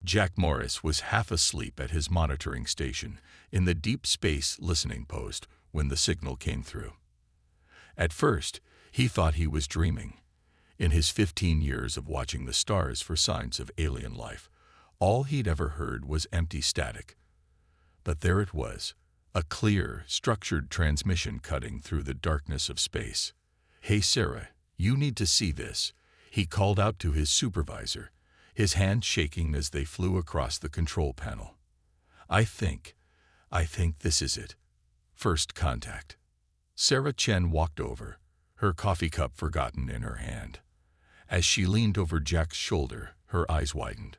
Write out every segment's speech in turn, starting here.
Jack Morris was half asleep at his monitoring station in the deep space listening post when the signal came through. At first, he thought he was dreaming. In his 15 years of watching the stars for signs of alien life, all he'd ever heard was empty static. But there it was, a clear, structured transmission cutting through the darkness of space. "Hey Sarah, you need to see this," he called out to his supervisor, his hand shaking as they flew across the control panel. I think this is it. First contact." Sarah Chen walked over, her coffee cup forgotten in her hand. As she leaned over Jack's shoulder, her eyes widened.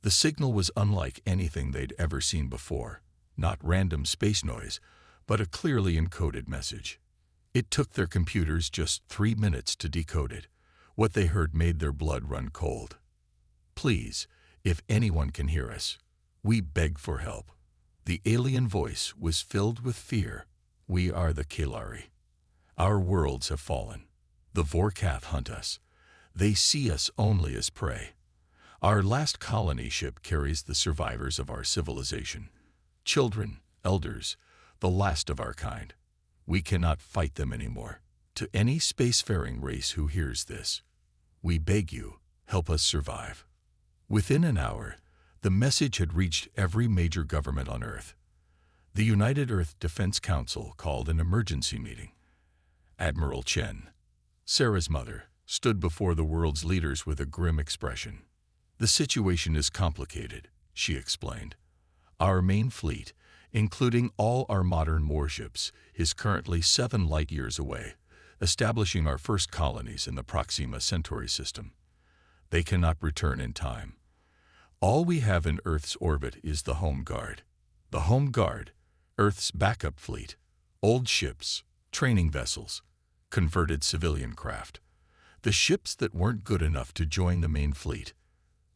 The signal was unlike anything they'd ever seen before, not random space noise, but a clearly encoded message. It took their computers just 3 minutes to decode it. What they heard made their blood run cold. "Please, if anyone can hear us, we beg for help." The alien voice was filled with fear. "We are the Kalari. Our worlds have fallen. The Vorkath hunt us. They see us only as prey. Our last colony ship carries the survivors of our civilization. Children, elders, the last of our kind. We cannot fight them anymore. To any spacefaring race who hears this, we beg you, help us survive." Within an hour, the message had reached every major government on Earth. The United Earth Defense Council called an emergency meeting. Admiral Chen, Sarah's mother, stood before the world's leaders with a grim expression. "The situation is complicated," she explained. "Our main fleet, including all our modern warships, is currently 7 light-years away, establishing our first colonies in the Proxima Centauri system. They cannot return in time. All we have in Earth's orbit is the Home Guard. The Home Guard, Earth's backup fleet, old ships, training vessels, converted civilian craft. The ships that weren't good enough to join the main fleet.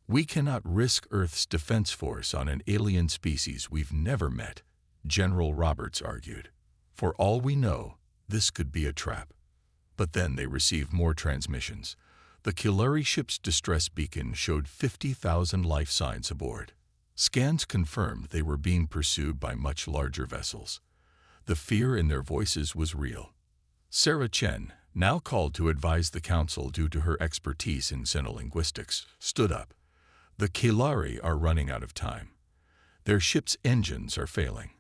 We cannot risk Earth's defense force on an alien species we've never met," General Roberts argued. "For all we know, this could be a trap." But then they received more transmissions. The Kalari ship's distress beacon showed 50,000 life signs aboard. Scans confirmed they were being pursued by much larger vessels. The fear in their voices was real. Sarah Chen, now called to advise the council due to her expertise in xenolinguistics, stood up. "The Kalari are running out of time. Their ship's engines are failing.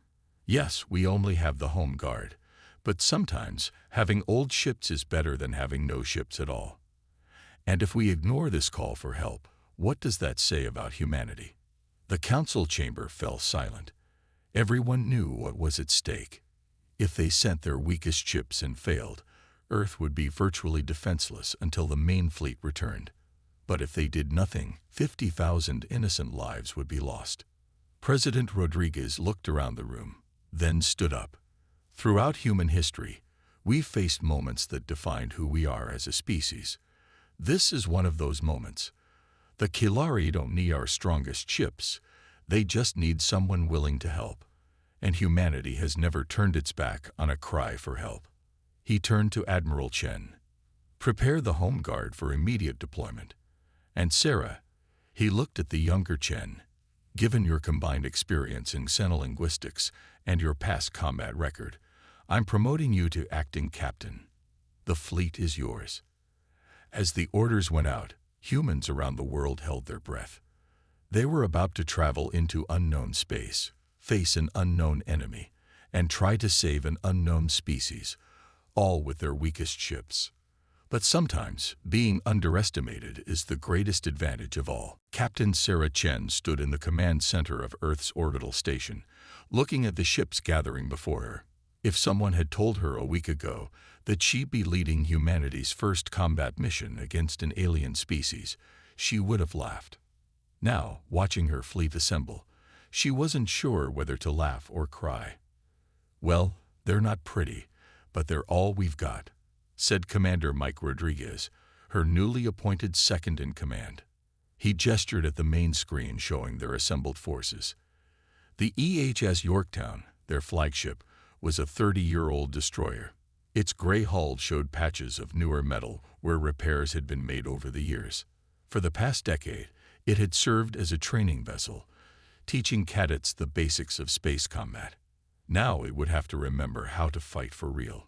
Yes, we only have the Home Guard, but sometimes having old ships is better than having no ships at all. And if we ignore this call for help, what does that say about humanity?" The council chamber fell silent. Everyone knew what was at stake. If they sent their weakest ships and failed, Earth would be virtually defenseless until the main fleet returned. But if they did nothing, 50,000 innocent lives would be lost. President Rodriguez looked around the room, then stood up. "Throughout human history, we've faced moments that defined who we are as a species. This is one of those moments. The Kalari don't need our strongest ships. They just need someone willing to help. And humanity has never turned its back on a cry for help." He turned to Admiral Chen. "Prepare the Home Guard for immediate deployment. And Sarah," he looked at the younger Chen, "given your combined experience in xenolinguistics and your past combat record, I'm promoting you to acting captain. The fleet is yours." As the orders went out, humans around the world held their breath. They were about to travel into unknown space, face an unknown enemy, and try to save an unknown species, all with their weakest ships. But sometimes, being underestimated is the greatest advantage of all. Captain Sarah Chen stood in the command center of Earth's orbital station, looking at the ships gathering before her. If someone had told her a week ago that she'd be leading humanity's first combat mission against an alien species, she would have laughed. Now, watching her fleet assemble, she wasn't sure whether to laugh or cry. "Well, they're not pretty, but they're all we've got," said Commander Mike Rodriguez, her newly appointed second-in-command. He gestured at the main screen showing their assembled forces. The EHS Yorktown, their flagship, was a 30-year-old destroyer. Its gray hull showed patches of newer metal where repairs had been made over the years. For the past decade, It had served as a training vessel, teaching cadets the basics of space combat. Now it would have to remember how to fight for real.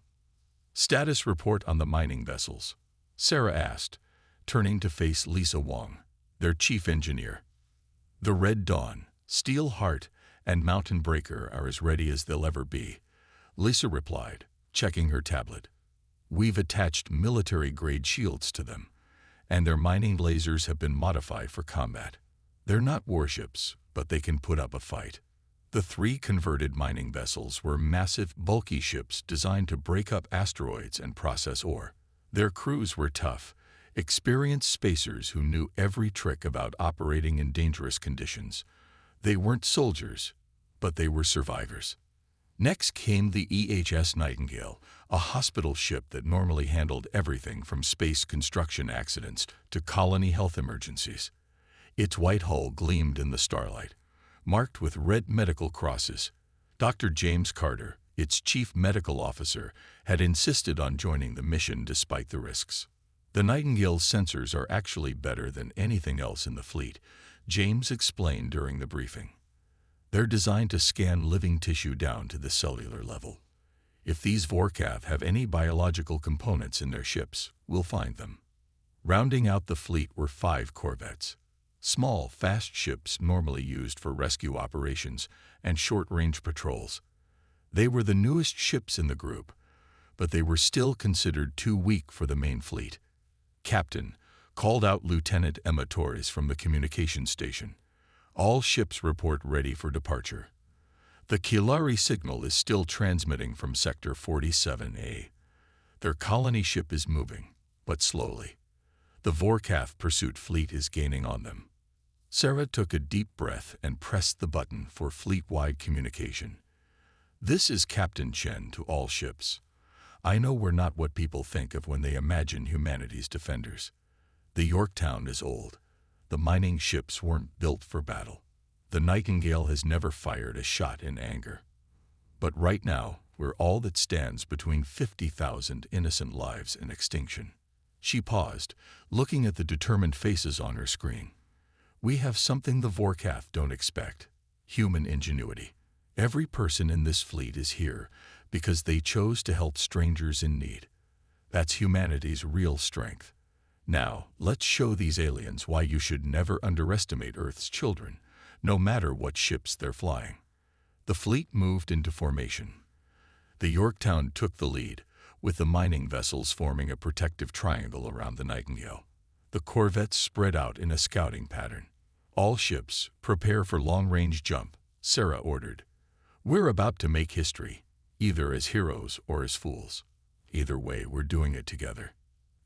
"Status report on the mining vessels," Sarah asked, turning to face Lisa Wong, their chief engineer. "The Red Dawn, Steel Heart, and Mountain Breaker are as ready as they'll ever be," Lisa replied, checking her tablet. "We've attached military-grade shields to them, and their mining lasers have been modified for combat. They're not warships, but they can put up a fight." The 3 converted mining vessels were massive, bulky ships designed to break up asteroids and process ore. Their crews were tough, experienced spacers who knew every trick about operating in dangerous conditions. They weren't soldiers, but they were survivors. Next came the EHS Nightingale, a hospital ship that normally handled everything from space construction accidents to colony health emergencies. Its white hull gleamed in the starlight, marked with red medical crosses. Dr. James Carter, its chief medical officer, had insisted on joining the mission despite the risks. "The Nightingale's sensors are actually better than anything else in the fleet," James explained during the briefing. "They're designed to scan living tissue down to the cellular level. If these Vorkath have any biological components in their ships, we'll find them." Rounding out the fleet were 5 corvettes, small, fast ships normally used for rescue operations and short-range patrols. They were the newest ships in the group, but they were still considered too weak for the main fleet. "Captain," called out Lieutenant Emma Torres from the communication station, "all ships report ready for departure. The Kilari signal is still transmitting from Sector 47A. Their colony ship is moving, but slowly. The Vorkath pursuit fleet is gaining on them." Sarah took a deep breath and pressed the button for fleet-wide communication. "This is Captain Chen to all ships. I know we're not what people think of when they imagine humanity's defenders. The Yorktown is old. The mining ships weren't built for battle. The Nightingale has never fired a shot in anger. But right now, we're all that stands between 50,000 innocent lives and extinction." She paused, looking at the determined faces on her screen. "We have something the Vorkath don't expect: human ingenuity. Every person in this fleet is here because they chose to help strangers in need. That's humanity's real strength. Now, let's show these aliens why you should never underestimate Earth's children, no matter what ships they're flying." The fleet moved into formation. The Yorktown took the lead, with the mining vessels forming a protective triangle around the Nightingale. The corvettes spread out in a scouting pattern. "All ships, prepare for long-range jump," Sarah ordered. "We're about to make history, either as heroes or as fools. Either way, we're doing it together."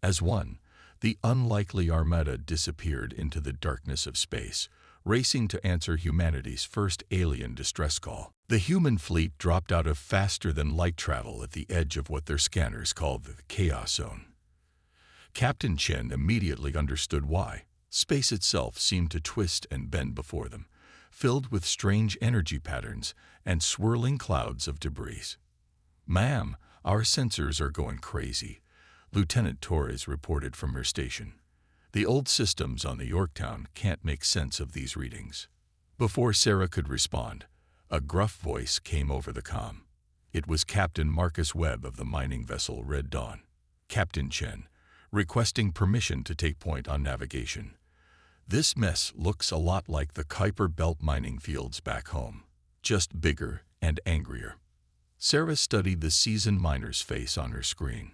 As one, the unlikely armada disappeared into the darkness of space, racing to answer humanity's first alien distress call. The human fleet dropped out of faster-than-light travel at the edge of what their scanners called the Chaos Zone. Captain Chen immediately understood why. Space itself seemed to twist and bend before them, filled with strange energy patterns and swirling clouds of debris. "Ma'am, our sensors are going crazy," Lieutenant Torres reported from her station. "The old systems on the Yorktown can't make sense of these readings." Before Sarah could respond, a gruff voice came over the comm. It was Captain Marcus Webb of the mining vessel Red Dawn. "Captain Chen, requesting permission to take point on navigation. This mess looks a lot like the Kuiper Belt mining fields back home, just bigger and angrier." Sarah studied the seasoned miner's face on her screen.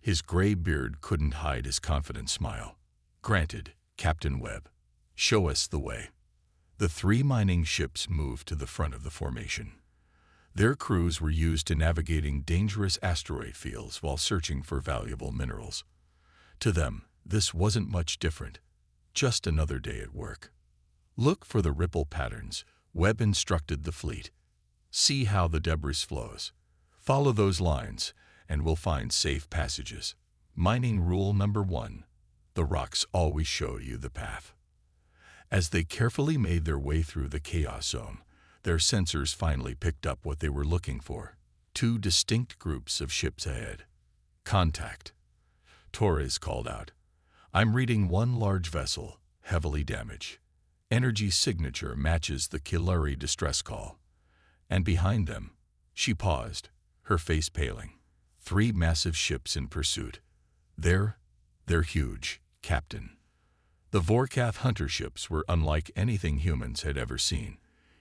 His gray beard couldn't hide his confident smile. "Granted, Captain Webb. Show us the way." The 3 mining ships moved to the front of the formation. Their crews were used to navigating dangerous asteroid fields while searching for valuable minerals. To them, this wasn't much different, just another day at work. "Look for the ripple patterns," Webb instructed the fleet. "See how the debris flows. Follow those lines, and we'll find safe passages. Mining rule number 1, the rocks always show you the path." As they carefully made their way through the Chaos Zone, their sensors finally picked up what they were looking for: 2 distinct groups of ships ahead. "Contact," Torres called out. "I'm reading one large vessel, heavily damaged. energy signature matches the Kilari distress call. And behind them, she paused, her face paling. 3 massive ships in pursuit. They're huge, Captain. The Vorkath hunter ships were unlike anything humans had ever seen.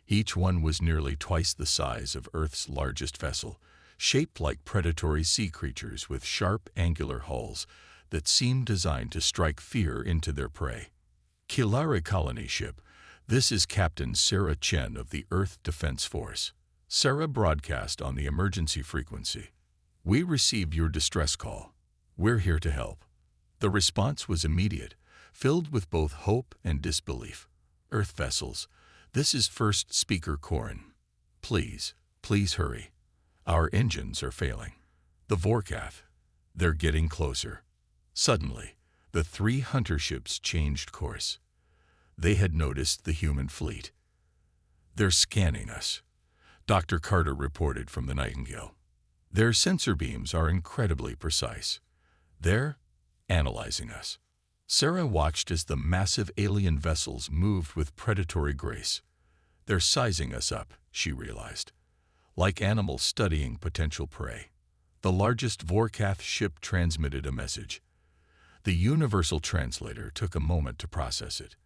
Each one was nearly twice the size of Earth's largest vessel, shaped like predatory sea creatures with sharp, angular hulls that seemed designed to strike fear into their prey. Kilari colony ship. This is Captain Sarah Chen of the Earth Defense Force. Sarah broadcast on the emergency frequency. We received your distress call. We're here to help. The response was immediate, filled with both hope and disbelief. Earth vessels, this is First Speaker Corin. Please hurry. Our engines are failing. The Vorkath, they're getting closer. Suddenly, the 3 hunter ships changed course. They had noticed the human fleet. They're scanning us, Dr. Carter reported from the Nightingale. Their sensor beams are incredibly precise. They're analyzing us. Sarah watched as the massive alien vessels moved with predatory grace. They're sizing us up, she realized, like animals studying potential prey. The largest Vorkath ship transmitted a message. The universal translator took a moment to process it.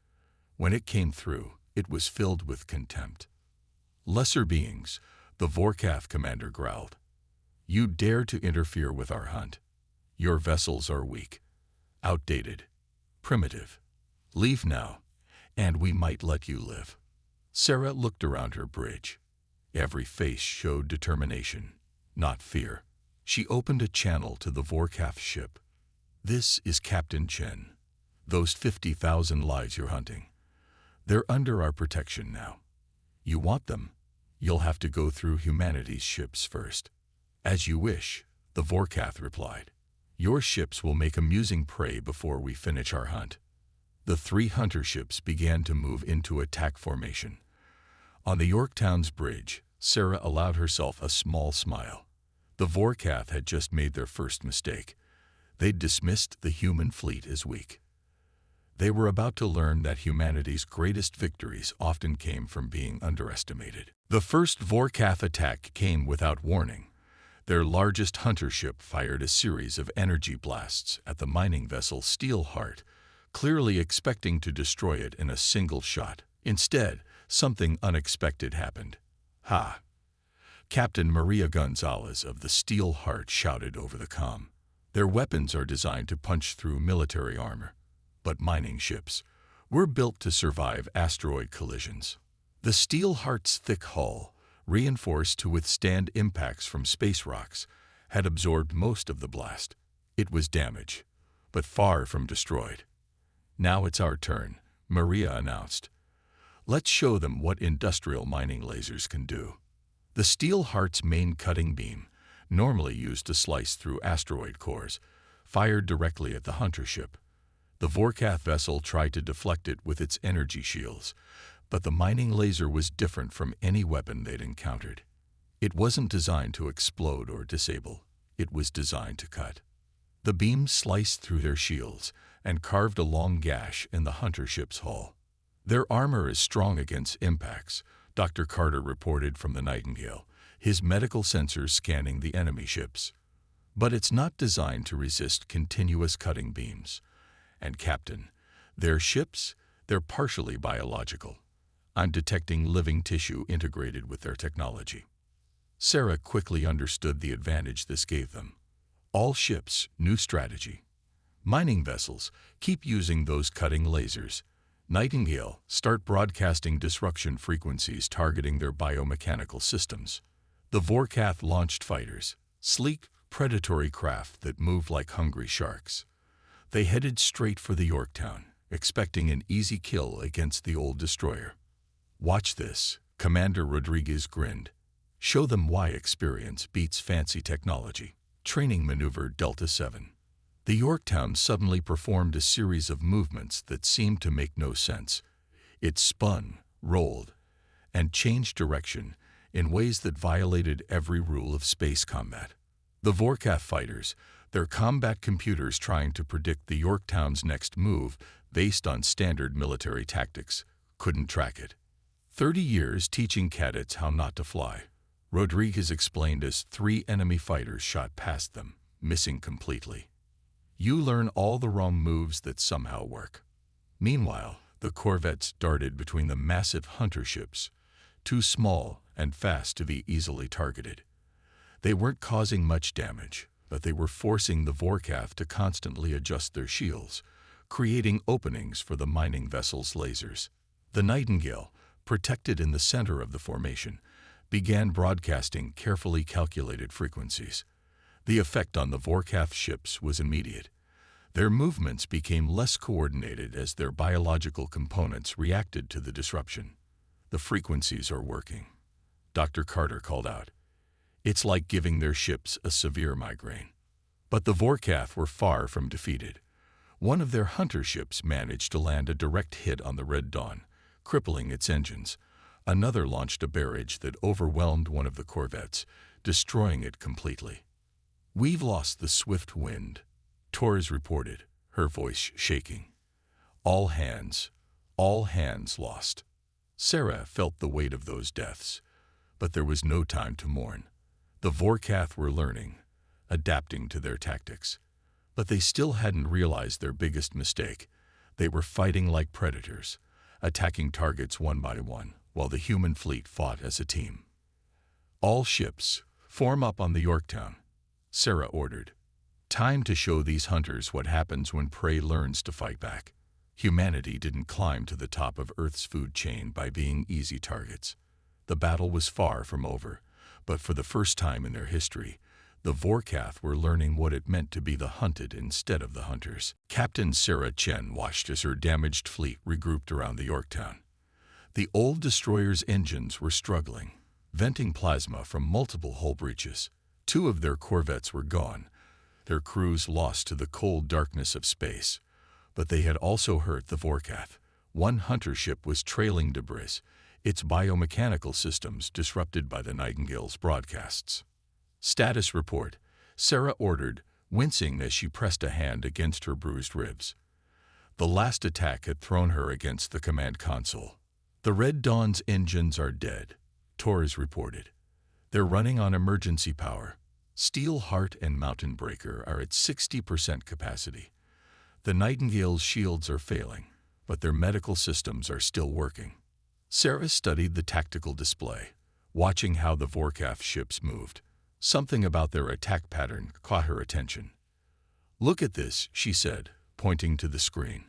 When it came through, it was filled with contempt. Lesser beings, the Vorkath commander growled. You dare to interfere with our hunt. Your vessels are weak, outdated, primitive. Leave now, and we might let you live. Sarah looked around her bridge. Every face showed determination, not fear. She opened a channel to the Vorkath ship. This is Captain Chen. Those 50,000 lives you're hunting. They're under our protection now. You want them? You'll have to go through humanity's ships first. As you wish, the Vorkath replied. Your ships will make amusing prey before we finish our hunt. The 3 hunter ships began to move into attack formation. On the Yorktown's bridge, Sarah allowed herself a small smile. The Vorkath had just made their first mistake. They'd dismissed the human fleet as weak. They were about to learn that humanity's greatest victories often came from being underestimated. The first Vorkath attack came without warning. Their largest hunter ship fired a series of energy blasts at the mining vessel Steelheart, clearly expecting to destroy it in a single shot. Instead, something unexpected happened. Ha! Captain Maria Gonzalez of the Steelheart shouted over the comm. Their weapons are designed to punch through military armor. But mining ships were built to survive asteroid collisions. The Steelheart's thick hull, reinforced to withstand impacts from space rocks, had absorbed most of the blast. It was damaged, but far from destroyed. Now it's our turn, Maria announced. Let's show them what industrial mining lasers can do. The Steelheart's main cutting beam, normally used to slice through asteroid cores, fired directly at the hunter ship. The Vorkath vessel tried to deflect it with its energy shields, but the mining laser was different from any weapon they'd encountered. It wasn't designed to explode or disable. It was designed to cut. The beam sliced through their shields and carved a long gash in the hunter ship's hull. Their armor is strong against impacts, Dr. Carter reported from the Nightingale, his medical sensors scanning the enemy ships. But it's not designed to resist continuous cutting beams. And Captain, their ships, they're partially biological. I'm detecting living tissue integrated with their technology. Sarah quickly understood the advantage this gave them. All ships, new strategy. Mining vessels, keep using those cutting lasers. Nightingale, start broadcasting disruption frequencies targeting their biomechanical systems. The Vorkath launched fighters, sleek, predatory craft that moved like hungry sharks. They headed straight for the Yorktown, expecting an easy kill against the old destroyer. Watch this, Commander Rodriguez grinned. Show them why experience beats fancy technology. Training maneuver Delta 7. The Yorktown suddenly performed a series of movements that seemed to make no sense. It spun, rolled, and changed direction in ways that violated every rule of space combat. The Vorkath fighters, their combat computers trying to predict the Yorktown's next move based on standard military tactics, couldn't track it. 30 years teaching cadets how not to fly. Rodriguez explained as 3 enemy fighters shot past them, missing completely. You learn all the wrong moves that somehow work. Meanwhile, the corvettes darted between the massive hunter ships, too small and fast to be easily targeted. They weren't causing much damage, but they were forcing the Vorkath to constantly adjust their shields, creating openings for the mining vessel's lasers. The Nightingale, protected in the center of the formation, began broadcasting carefully calculated frequencies. The effect on the Vorkath ships was immediate. Their movements became less coordinated as their biological components reacted to the disruption. The frequencies are working, Dr. Carter called out. It's like giving their ships a severe migraine. But the Vorkath were far from defeated. One of their hunter ships managed to land a direct hit on the Red Dawn, crippling its engines. Another launched a barrage that overwhelmed one of the corvettes, destroying it completely. We've lost the Swift Wind, Torres reported, her voice shaking. All hands lost. Sarah felt the weight of those deaths, but there was no time to mourn. The Vorkath were learning, adapting to their tactics. But they still hadn't realized their biggest mistake. They were fighting like predators, attacking targets one by one, while the human fleet fought as a team. All ships, form up on the Yorktown, Sarah ordered. Time to show these hunters what happens when prey learns to fight back. Humanity didn't climb to the top of Earth's food chain by being easy targets. The battle was far from over, but for the first time in their history, the Vorkath were learning what it meant to be the hunted instead of the hunters. Captain Sarah Chen watched as her damaged fleet regrouped around the Yorktown. The old destroyer's engines were struggling, venting plasma from multiple hull breaches. 2 of their corvettes were gone, their crews lost to the cold darkness of space. But they had also hurt the Vorkath. One hunter ship was trailing debris, its biomechanical systems disrupted by the Nightingale's broadcasts. Status report, Sarah ordered, wincing as she pressed a hand against her bruised ribs. The last attack had thrown her against the command console. The Red Dawn's engines are dead, Torres reported. They're running on emergency power. Steel Heart and Mountain Breaker are at 60% capacity. The Nightingale's shields are failing, but their medical systems are still working. Sarah studied the tactical display, watching how the Vorkath ships moved. Something about their attack pattern caught her attention. Look at this, she said, pointing to the screen.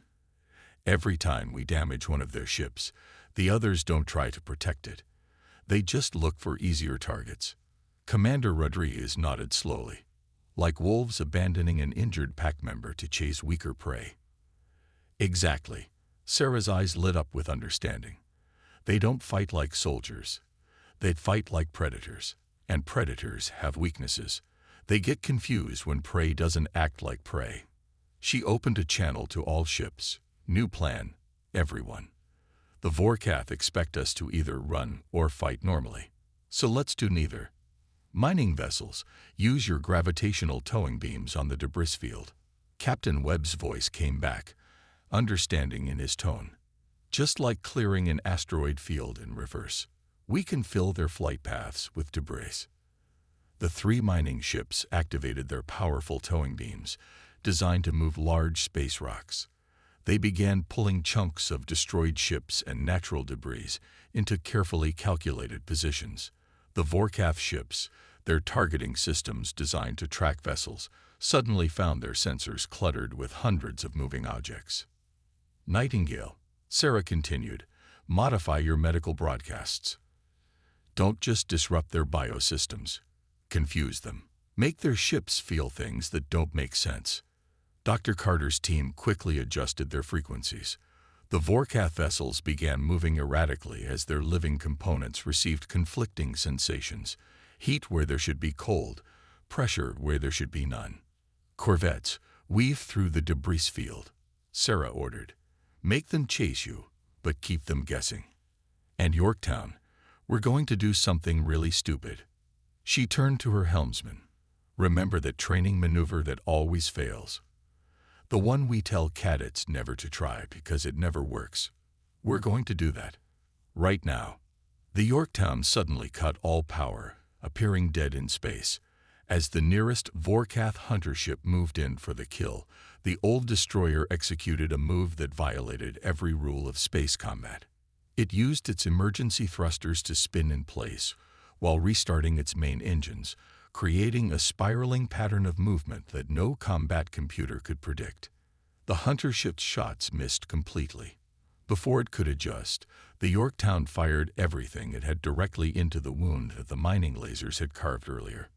Every time we damage one of their ships, the others don't try to protect it. They just look for easier targets. Commander Rodriguez nodded slowly, like wolves abandoning an injured pack member to chase weaker prey. Exactly. Sarah's eyes lit up with understanding. They don't fight like soldiers. They fight like predators. And predators have weaknesses. They get confused when prey doesn't act like prey. She opened a channel to all ships. New plan, everyone. The Vorkath expect us to either run or fight normally. So let's do neither. Mining vessels, use your gravitational towing beams on the debris field. Captain Webb's voice came back, understanding in his tone. Just like clearing an asteroid field in reverse. We can fill their flight paths with debris. The 3 mining ships activated their powerful towing beams, designed to move large space rocks. They began pulling chunks of destroyed ships and natural debris into carefully calculated positions. The Vorkath ships, their targeting systems designed to track vessels, suddenly found their sensors cluttered with hundreds of moving objects. Nightingale, Sarah continued, modify your medical broadcasts. Don't just disrupt their biosystems. Confuse them. Make their ships feel things that don't make sense. Dr. Carter's team quickly adjusted their frequencies. The Vorkath vessels began moving erratically as their living components received conflicting sensations. Heat where there should be cold, pressure where there should be none. Corvettes, weave through the debris field, Sarah ordered. Make them chase you, but keep them guessing. And Yorktown, we're going to do something really stupid. She turned to her helmsman. Remember that training maneuver that always fails. The one we tell cadets never to try because it never works. We're going to do that. Right now. The Yorktown suddenly cut all power, appearing dead in space. As the nearest Vorkath hunter ship moved in for the kill, the old destroyer executed a move that violated every rule of space combat. It used its emergency thrusters to spin in place, while restarting its main engines, creating a spiraling pattern of movement that no combat computer could predict. The hunter ship's shots missed completely. Before it could adjust, the Yorktown fired everything it had directly into the wound that the mining lasers had carved earlier.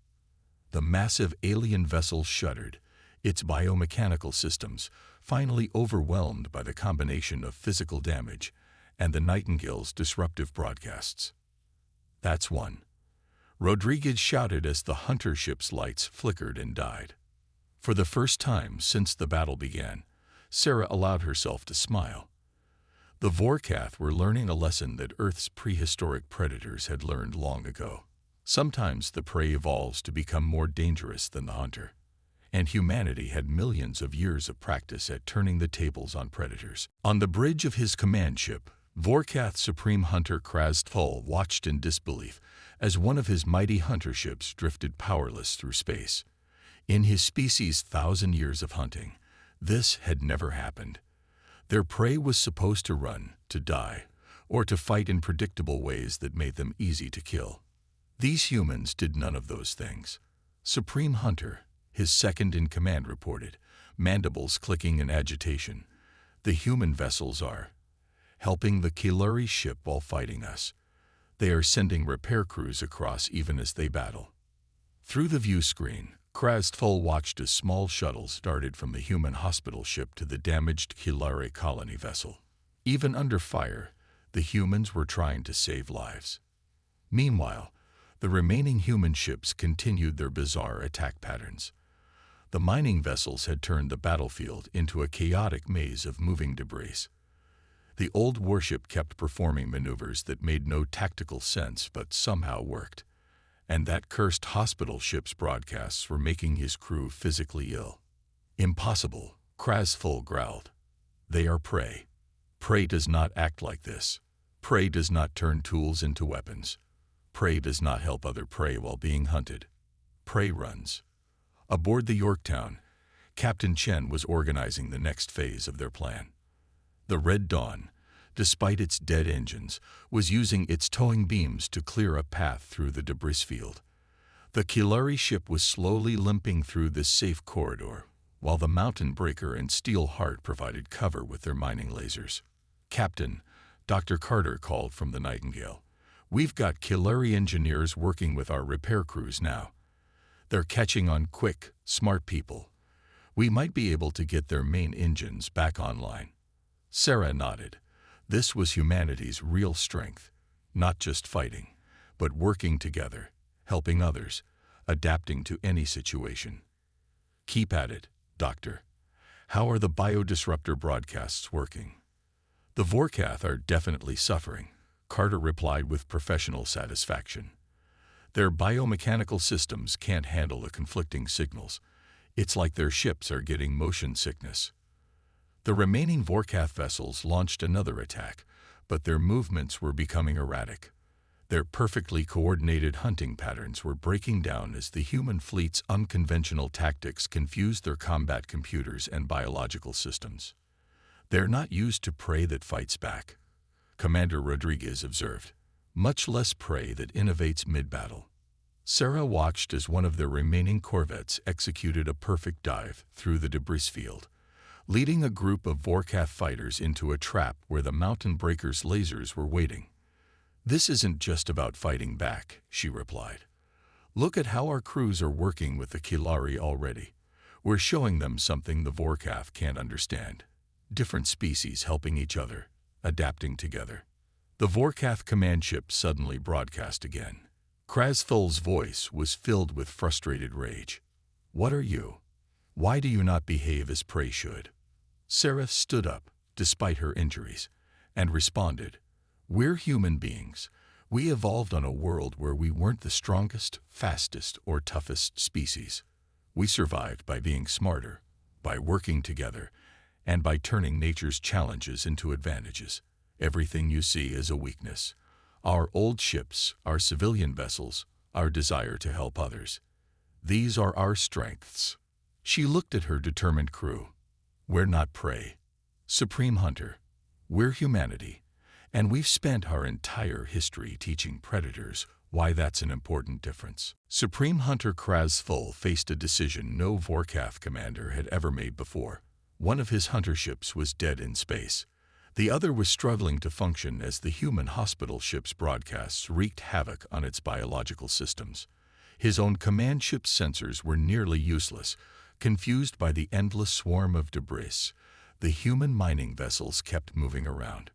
The massive alien vessel shuddered, its biomechanical systems finally overwhelmed by the combination of physical damage and the Nightingale's disruptive broadcasts. That's one. Rodriguez shouted as the hunter ship's lights flickered and died. For the first time since the battle began, Sarah allowed herself to smile. The Vorkath were learning a lesson that Earth's prehistoric predators had learned long ago. Sometimes the prey evolves to become more dangerous than the hunter, and humanity had millions of years of practice at turning the tables on predators. On the bridge of his command ship, Vorkath Supreme Hunter Krasthul watched in disbelief as one of his mighty hunter ships drifted powerless through space. In his species' 1,000 years of hunting, this had never happened. Their prey was supposed to run, to die, or to fight in predictable ways that made them easy to kill. These humans did none of those things. Supreme Hunter, his second-in-command, reported, mandibles clicking in agitation. The human vessels are helping the Kiluri ship while fighting us. They are sending repair crews across even as they battle. Through the view screen, Krasthul watched as small shuttles darted from the human hospital ship to the damaged Kiluri colony vessel. Even under fire, the humans were trying to save lives. Meanwhile, the remaining human ships continued their bizarre attack patterns. The mining vessels had turned the battlefield into a chaotic maze of moving debris. The old warship kept performing maneuvers that made no tactical sense but somehow worked. And that cursed hospital ship's broadcasts were making his crew physically ill. Impossible, Krasthul growled. They are prey. Prey does not act like this. Prey does not turn tools into weapons. Prey does not help other prey while being hunted. Prey runs. Aboard the Yorktown, Captain Chen was organizing the next phase of their plan. The Red Dawn, despite its dead engines, was using its towing beams to clear a path through the debris field. The Kiluri ship was slowly limping through this safe corridor, while the Mountain Breaker and Steel Heart provided cover with their mining lasers. "Captain," Dr. Carter called from the Nightingale, "we've got Kiluri engineers working with our repair crews now. They're catching on quick, smart people. We might be able to get their main engines back online." Sarah nodded. This was humanity's real strength, not just fighting, but working together, helping others, adapting to any situation. "Keep at it, Doctor. How are the biodisruptor broadcasts working?" "The Vorkath are definitely suffering," Carter replied with professional satisfaction. "Their biomechanical systems can't handle the conflicting signals. It's like their ships are getting motion sickness." The remaining Vorkath vessels launched another attack, but their movements were becoming erratic. Their perfectly coordinated hunting patterns were breaking down as the human fleet's unconventional tactics confused their combat computers and biological systems. "They're not used to prey that fights back," Commander Rodriguez observed. "Much less prey that innovates mid-battle." Sarah watched as one of their remaining corvettes executed a perfect dive through the debris field, leading a group of Vorkath fighters into a trap where the Mountain Breaker's lasers were waiting. "This isn't just about fighting back," she replied. "Look at how our crews are working with the Kiluri already. We're showing them something the Vorkath can't understand. Different species helping each other, adapting together." The Vorkath command ship suddenly broadcast again. Krasthul's voice was filled with frustrated rage. "What are you? Why do you not behave as prey should?" Sarah stood up, despite her injuries, and responded, "We're human beings. We evolved on a world where we weren't the strongest, fastest, or toughest species. We survived by being smarter, by working together, and by turning nature's challenges into advantages. Everything you see is a weakness. Our old ships, our civilian vessels, our desire to help others. These are our strengths. She looked at her determined crew. We're not prey. Supreme Hunter. We're humanity. And we've spent our entire history teaching predators why that's an important difference. Supreme Hunter Krasful faced a decision no Vorkath commander had ever made before. One of his hunter ships was dead in space. The other was struggling to function as the human hospital ship's broadcasts wreaked havoc on its biological systems. His own command ship's sensors were nearly useless, confused by the endless swarm of debris. The human mining vessels kept moving around.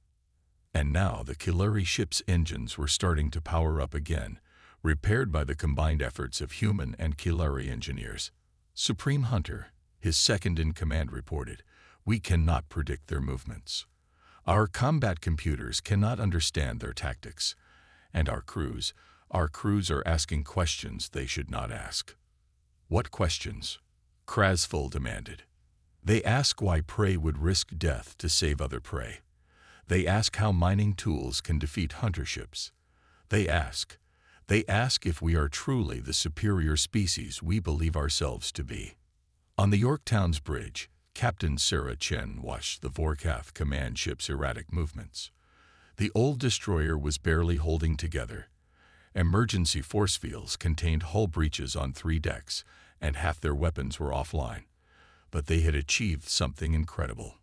And now the Kilari ship's engines were starting to power up again, repaired by the combined efforts of human and Kilari engineers. Supreme Hunter, his second-in-command, reported, "We cannot predict their movements. Our combat computers cannot understand their tactics. And our crews are asking questions they should not ask." "What questions?" Krasful demanded. "They ask why prey would risk death to save other prey. They ask how mining tools can defeat hunter ships. They ask if we are truly the superior species we believe ourselves to be." On the Yorktown's bridge, Captain Sarah Chen watched the Vorkath command ship's erratic movements. The old destroyer was barely holding together. Emergency force fields contained hull breaches on 3 decks, and half their weapons were offline. But they had achieved something incredible.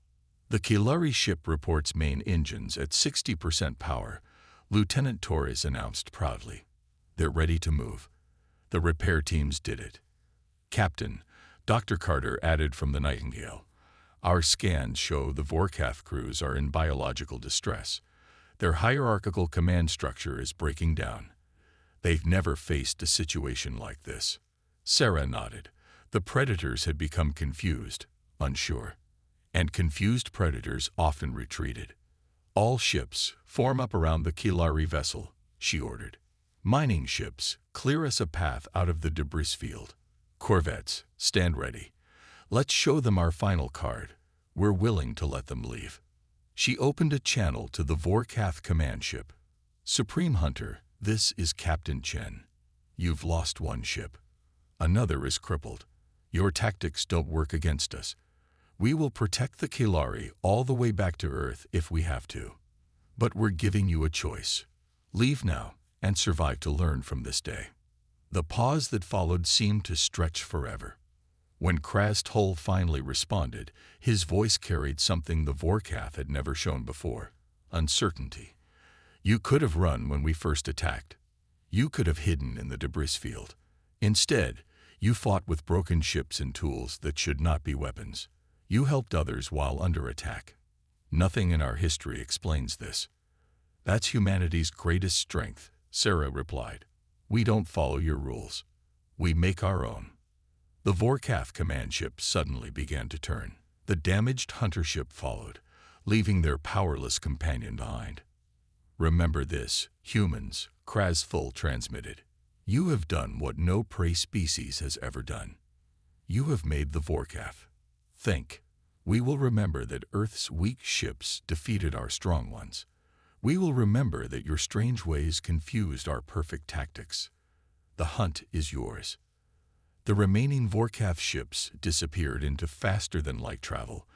The Kilari ship reports main engines at 60% power, Lieutenant Torres announced proudly. "They're ready to move." The repair teams did it. "Captain," Dr. Carter added from the Nightingale, "our scans show the Vorkath crews are in biological distress. Their hierarchical command structure is breaking down. They've never faced a situation like this." Sarah nodded. The predators had become confused, unsure. And confused predators often retreated. "All ships, form up around the Kilari vessel," she ordered. "Mining ships, clear us a path out of the debris field. Corvettes, stand ready. Let's show them our final card. We're willing to let them leave." She opened a channel to the Vorkath command ship. "Supreme Hunter, this is Captain Chen. You've lost one ship. Another is crippled. Your tactics don't work against us. We will protect the Kilari all the way back to Earth if we have to. But we're giving you a choice. Leave now and survive to learn from this day." The pause that followed seemed to stretch forever. When Krasful finally responded, his voice carried something the Vorkath had never shown before: uncertainty. "You could have run when we first attacked. You could have hidden in the debris field. Instead, you fought with broken ships and tools that should not be weapons. You helped others while under attack. Nothing in our history explains this." "That's humanity's greatest strength," Sarah replied. "We don't follow your rules. We make our own." The Vorkath command ship suddenly began to turn. The damaged hunter ship followed, leaving their powerless companion behind. "Remember this, humans," Krasful transmitted. "You have done what no prey species has ever done. You have made the Vorkath think. We will remember that Earth's weak ships defeated our strong ones. We will remember that your strange ways confused our perfect tactics. The hunt is yours." The remaining Vorkath ships disappeared into faster-than-light travel,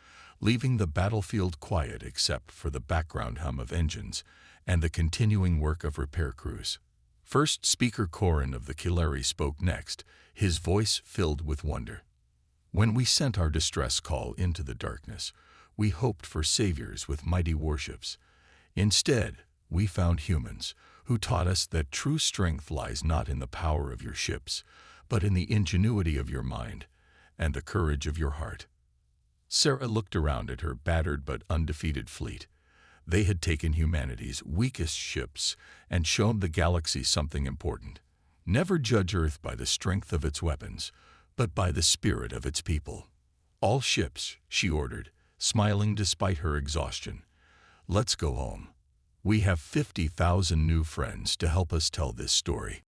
leaving the battlefield quiet except for the background hum of engines and the continuing work of repair crews. First Speaker Korin of the Kilari spoke next, his voice filled with wonder. "When we sent our distress call into the darkness, we hoped for saviors with mighty warships. Instead, we found humans who taught us that true strength lies not in the power of your ships, but in the ingenuity of your mind and the courage of your heart." Sarah looked around at her battered but undefeated fleet. They had taken humanity's weakest ships and shown the galaxy something important. Never judge Earth by the strength of its weapons, but by the spirit of its people. "All ships," she ordered, smiling despite her exhaustion. "Let's go home. We have 50,000 new friends to help us tell this story."